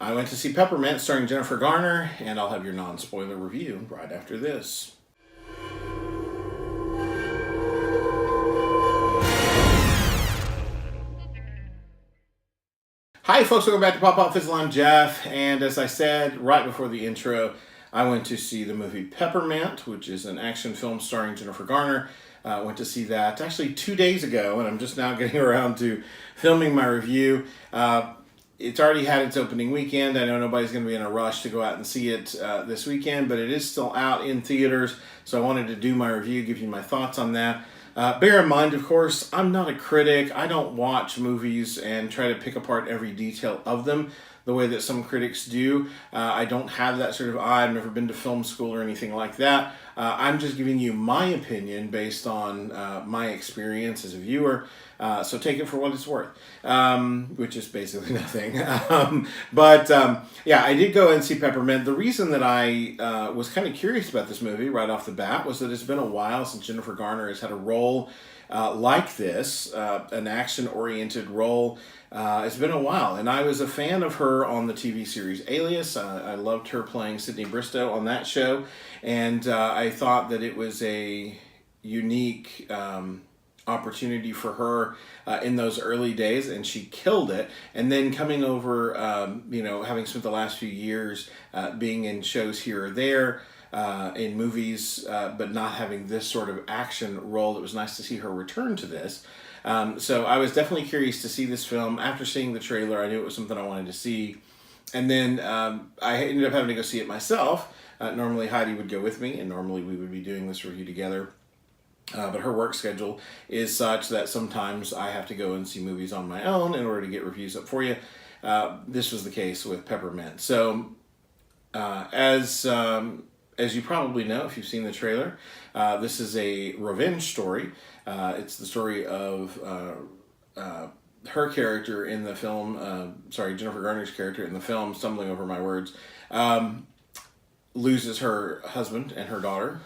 I went to see Peppermint starring Jennifer Garner, and I'll have your non-spoiler review right after this. Hi folks, welcome back to Pop Pop Fizzle. I'm Jeff, and as I said right before the intro, I went to see the movie Peppermint, which is an action film starring Jennifer Garner. Went to see that actually 2 days ago, and I'm just now getting around to filming my review. It's already had its opening weekend. I know nobody's going to be in a rush to go out and see it this weekend, but it is still out in theaters, so I wanted to do my review, give you my thoughts on that. Bear in mind, of course, I'm not a critic. I don't watch movies and try to pick apart every detail of them the way that some critics do. I don't have that sort of eye. I've never been to film school or anything like that. I'm just giving you my opinion based on my experience as a viewer. So take it for what it's worth, which is basically nothing. Yeah, I did go and see Peppermint. The reason that I was kind of curious about this movie right off the bat was that it's been a while since Jennifer Garner has had a role like this, an action-oriented role. It's been a while, and I was a fan of her on the TV series Alias. I loved her playing Sydney Bristow on that show, and I thought that it was a unique opportunity for her in those early days, and she killed it. And then coming over, having spent the last few years being in shows here or there, in movies, but not having this sort of action role, it was nice to see her return to this. So I was definitely curious to see this film. After seeing the trailer, I knew it was something I wanted to see. And then I ended up having to go see it myself. Normally Heidi would go with me, and normally we would be doing this review together. But her work schedule is such that sometimes I have to go and see movies on my own in order to get reviews up for you. This was the case with Peppermint. So as you probably know, if you've seen the trailer, this is a revenge story. It's the story of her character in the film, Jennifer Garner's character in the film, stumbling over my words, loses her husband and her daughter.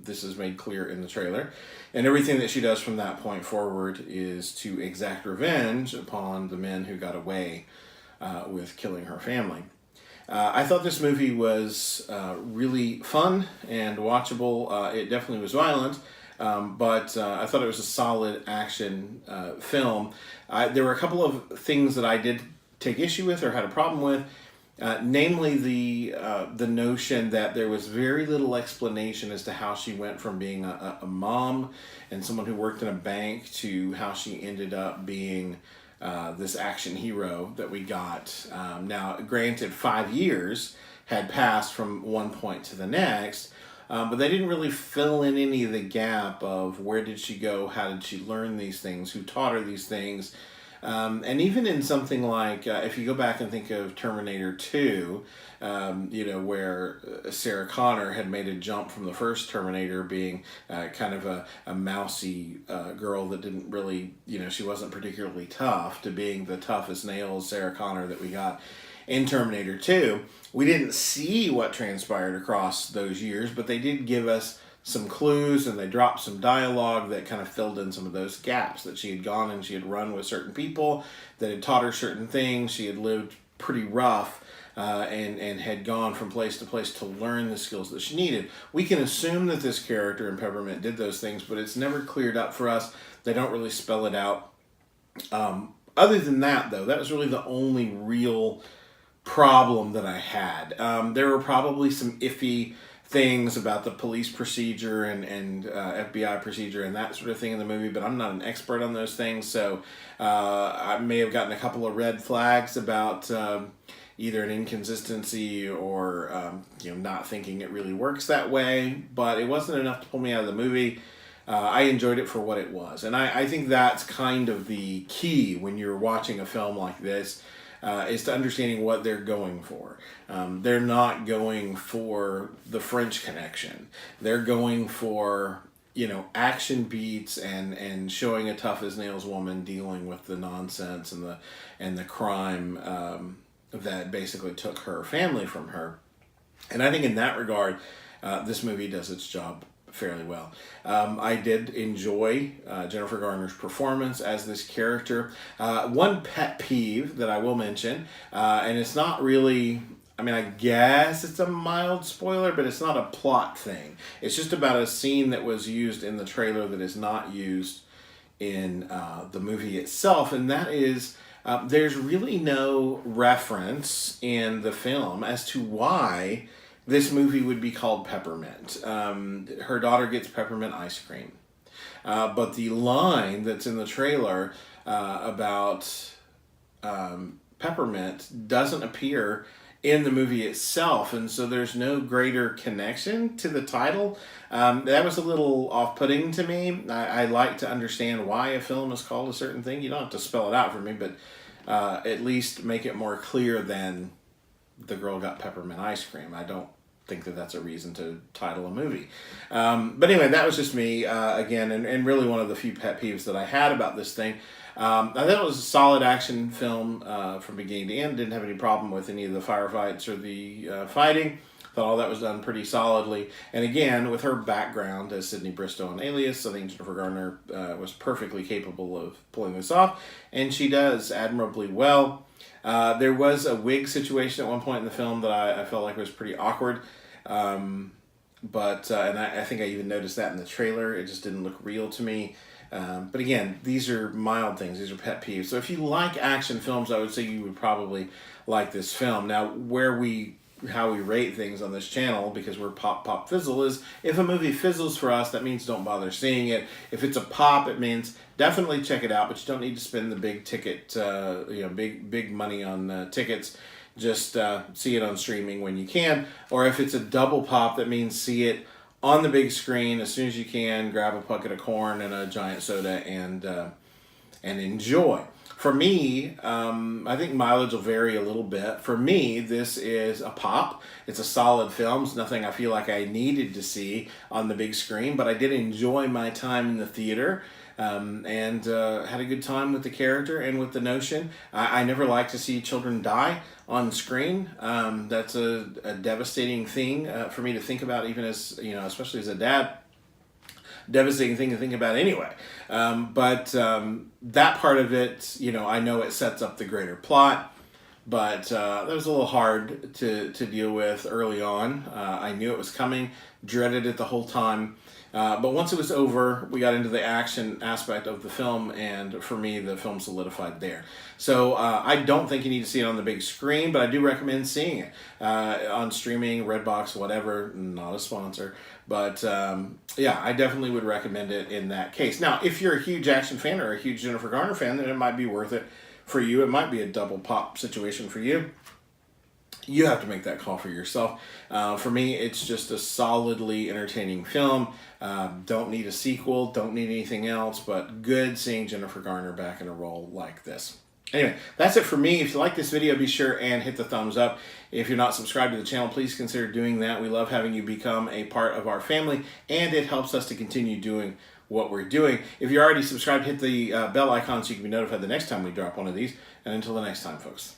This is made clear in the trailer. And everything that she does from that point forward is to exact revenge upon the men who got away with killing her family. I thought this movie was really fun and watchable. It definitely was violent, but I thought it was a solid action film. There were a couple of things that I did take issue with or had a problem with. Namely the notion that there was very little explanation as to how she went from being a mom and someone who worked in a bank to how she ended up being this action hero that we got. Now, granted, 5 years had passed from one point to the next, but they didn't really fill in any of the gap of where did she go, how did she learn these things, who taught her these things. And even in something like, if you go back and think of Terminator 2, where Sarah Connor had made a jump from the first Terminator being kind of a mousy girl that didn't really, she wasn't particularly tough, to being the tough as nails Sarah Connor that we got in Terminator 2. We didn't see what transpired across those years, but they did give us some clues, and they dropped some dialogue that kind of filled in some of those gaps, that she had gone and she had run with certain people that had taught her certain things. She had lived pretty rough and had gone from place to place to learn the skills that she needed. We can assume that this character in Peppermint did those things, but it's never cleared up for us. They don't really spell it out. Other than that, though, that was really the only real problem that I had. There were probably some iffy things about the police procedure and FBI procedure and that sort of thing in the movie, but I'm not an expert on those things, so I may have gotten a couple of red flags about either an inconsistency or not thinking it really works that way, but it wasn't enough to pull me out of the movie. I enjoyed it for what it was, and I think that's kind of the key when you're watching a film like this, is to understanding what they're going for. They're not going for the French Connection. They're going for, action beats and showing a tough as nails woman dealing with the nonsense and the crime that basically took her family from her. And I think in that regard, this movie does its job fairly well. I did enjoy Jennifer Garner's performance as this character. One pet peeve that I will mention, and it's not really, I mean, I guess it's a mild spoiler, but it's not a plot thing. It's just about a scene that was used in the trailer that is not used in the movie itself, and that is there's really no reference in the film as to why this movie would be called Peppermint. Her daughter gets peppermint ice cream. But the line that's in the trailer about peppermint doesn't appear in the movie itself, and so there's no greater connection to the title. That was a little off-putting to me. I like to understand why a film is called a certain thing. You don't have to spell it out for me, but at least make it more clear than the girl got peppermint ice cream. I don't think that that's a reason to title a movie. But anyway, that was just me, again, and really one of the few pet peeves that I had about this thing. I thought it was a solid action film from beginning to end. Didn't have any problem with any of the firefights or the fighting. Thought all that was done pretty solidly. And again, with her background as Sydney Bristow in Alias, I think Jennifer Garner was perfectly capable of pulling this off. And she does admirably well. There was a wig situation at one point in the film that I felt like was pretty awkward. But I think I even noticed that in the trailer. It just didn't look real to me. But again, these are mild things. These are pet peeves. So if you like action films, I would say you would probably like this film. Now, how we rate things on this channel, because we're pop fizzle, is if a movie fizzles for us, that means don't bother seeing it. If it's a pop, it means definitely check it out, but you don't need to spend the big ticket, big money on tickets. Just see it on streaming when you can. Or if it's a double pop, that means see it on the big screen as soon as you can. Grab a bucket of corn and a giant soda and enjoy. For me, I think mileage will vary a little bit. For me, this is a pop. It's a solid film. It's nothing I feel like I needed to see on the big screen, but I did enjoy my time in the theater. And had a good time with the character and with the notion. I never like to see children die on screen. That's a devastating thing for me to think about, even as, especially as a dad. Devastating thing to think about anyway. But that part of it, I know it sets up the greater plot, but that was a little hard to deal with early on. I knew it was coming, dreaded it the whole time. But once it was over, we got into the action aspect of the film, and for me, the film solidified there. So I don't think you need to see it on the big screen, but I do recommend seeing it on streaming, Redbox, whatever. Not a sponsor, but yeah, I definitely would recommend it in that case. Now, if you're a huge action fan or a huge Jennifer Garner fan, then it might be worth it for you. It might be a double pop situation for you. You have to make that call for yourself. For me, it's just a solidly entertaining film. Don't need a sequel, don't need anything else, but good seeing Jennifer Garner back in a role like this. Anyway, that's it for me. If you like this video, be sure and hit the thumbs up. If you're not subscribed to the channel, please consider doing that. We love having you become a part of our family, and it helps us to continue doing what we're doing. If you're already subscribed, hit the bell icon so you can be notified the next time we drop one of these. And until the next time, folks.